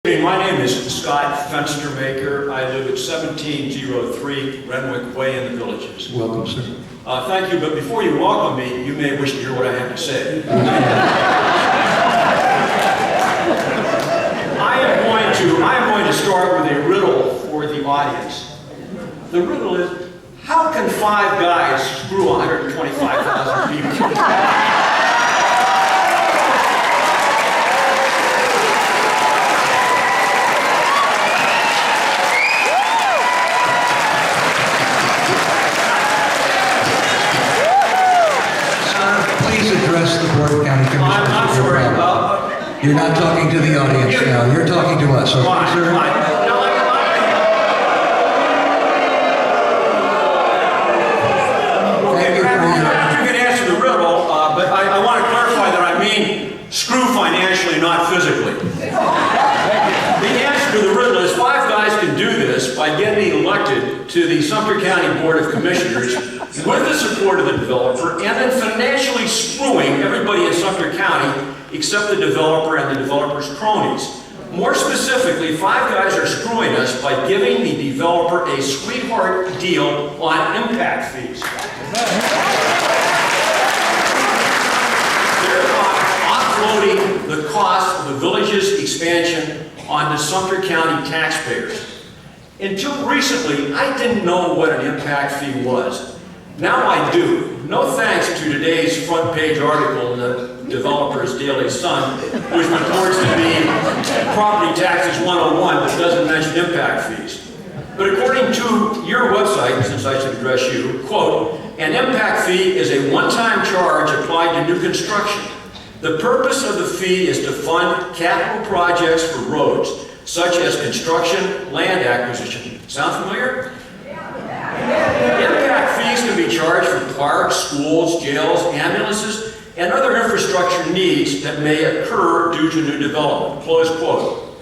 My name is Scott Fenstermaker. I live at 1703 Renwick Way in the Villages. Welcome, sir. Thank you, but before you welcome me, you may wish to hear what I have to say. I am going to start with a riddle for the audience. The riddle is, how can 5 guys screw 125,000 people? Address the Board of County Commissioners. I'm sorry. You're not talking to the audience now. You're talking to us. Okay, fine, sir? Fine. Okay, perhaps you can answer the riddle, but I want to clarify that I mean screw financially, not physically. The answer to the riddle is 5 guys can do this by getting elected to the Sumter County Board of Commissioners with the support of the developer, and then financially screwing everybody in Sumter County except the developer and the developer's cronies. More specifically, 5 guys are screwing us by giving the developer a sweetheart deal on impact fees. They're offloading the cost of the village's expansion onto Sumter County taxpayers. Until recently, I didn't know what an impact fee was. Now I do. No thanks to today's front page article in the Developer's Daily Sun, which purports to be Property Taxes 101 but doesn't mention impact fees. But according to your website, since I should address you, quote, an impact fee is a one-time charge applied to new construction. The purpose of the fee is to fund capital projects for roads, such as construction, land acquisition. Sound familiar? Impact fees can be charged for parks, schools, jails, ambulances, and other infrastructure needs that may occur due to new development. Close quote.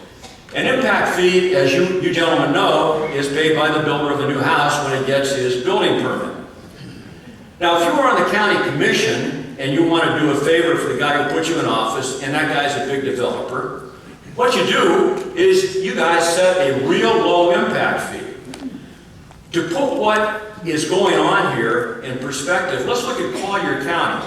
An impact fee, as you gentlemen know, is paid by the builder of a new house when it gets his building permit. Now, if you are on the county commission and you want to do a favor for the guy who put you in office, and that guy's a big developer, what you do is you guys set a real low impact fee. To put what is going on here in perspective, let's look at Collier County.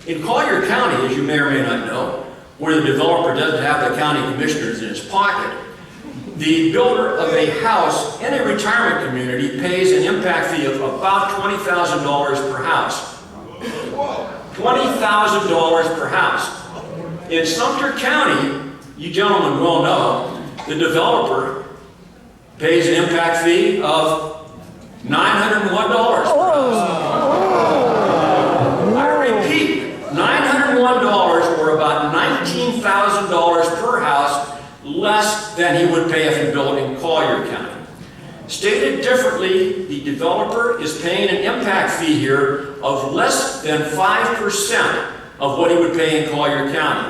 In Collier County, as you may or may not know, where the developer doesn't have the county commissioners in his pocket, the builder of a house in a retirement community pays an impact fee of about $20,000 per house. $20,000 per house. In Sumter County, you gentlemen well know, the developer pays an impact fee of $901 per house. I repeat, $901 or about $19,000 per house less than he would pay if he built in Collier County. Stated differently, the developer is paying an impact fee here of less than 5% of what he would pay in Collier County.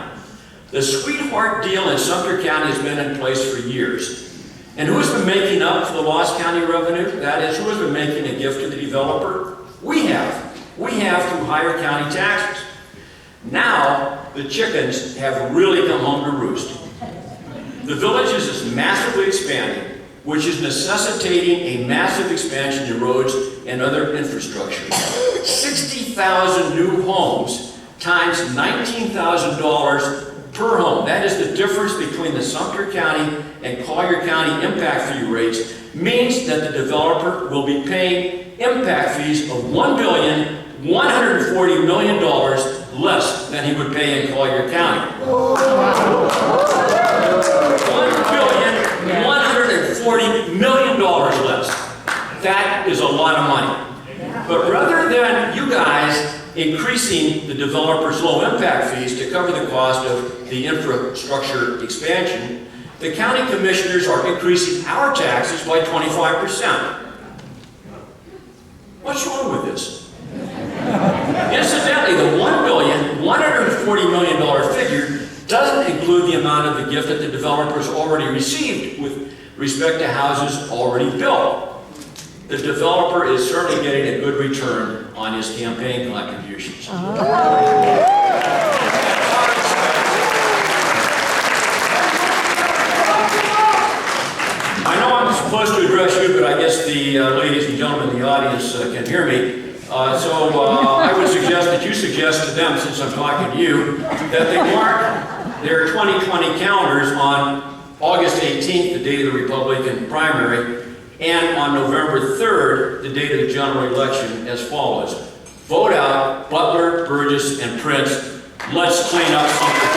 The sweetheart deal in Sumter County has been in place for years. And who has been making up for the lost county revenue? That is, who has been making a gift to the developer? We have. We have through higher county taxes. Now, the chickens have really come home to roost. The Villages is massively expanding, which is necessitating a massive expansion in roads and other infrastructure. 60,000 new homes times $19,000 per home. That is the difference between the Sumter County and Collier County impact fee rates, means that the developer will be paying impact fees of $1,140,000,000 less than he would pay in Collier County. $1,140,000,000 less. That is a lot of money. But rather than you guys increasing the developer's low impact fees to cover the cost of the infrastructure expansion, the county commissioners are increasing our taxes by 25%. What's wrong with this? Incidentally, the $1,140,000,000 figure doesn't include the amount of the gift that the developers already received with respect to houses already built. The developer is certainly getting a good return on his campaign contributions. guess the ladies and gentlemen in the audience can hear me. I would suggest that you suggest to them, since I'm talking to you, that they mark their 2020 calendars on August 18th, the date of the Republican primary, and on November 3rd, the date of the general election, as follows. Vote out Butler, Burgess, and Prince. Let's clean up Sumter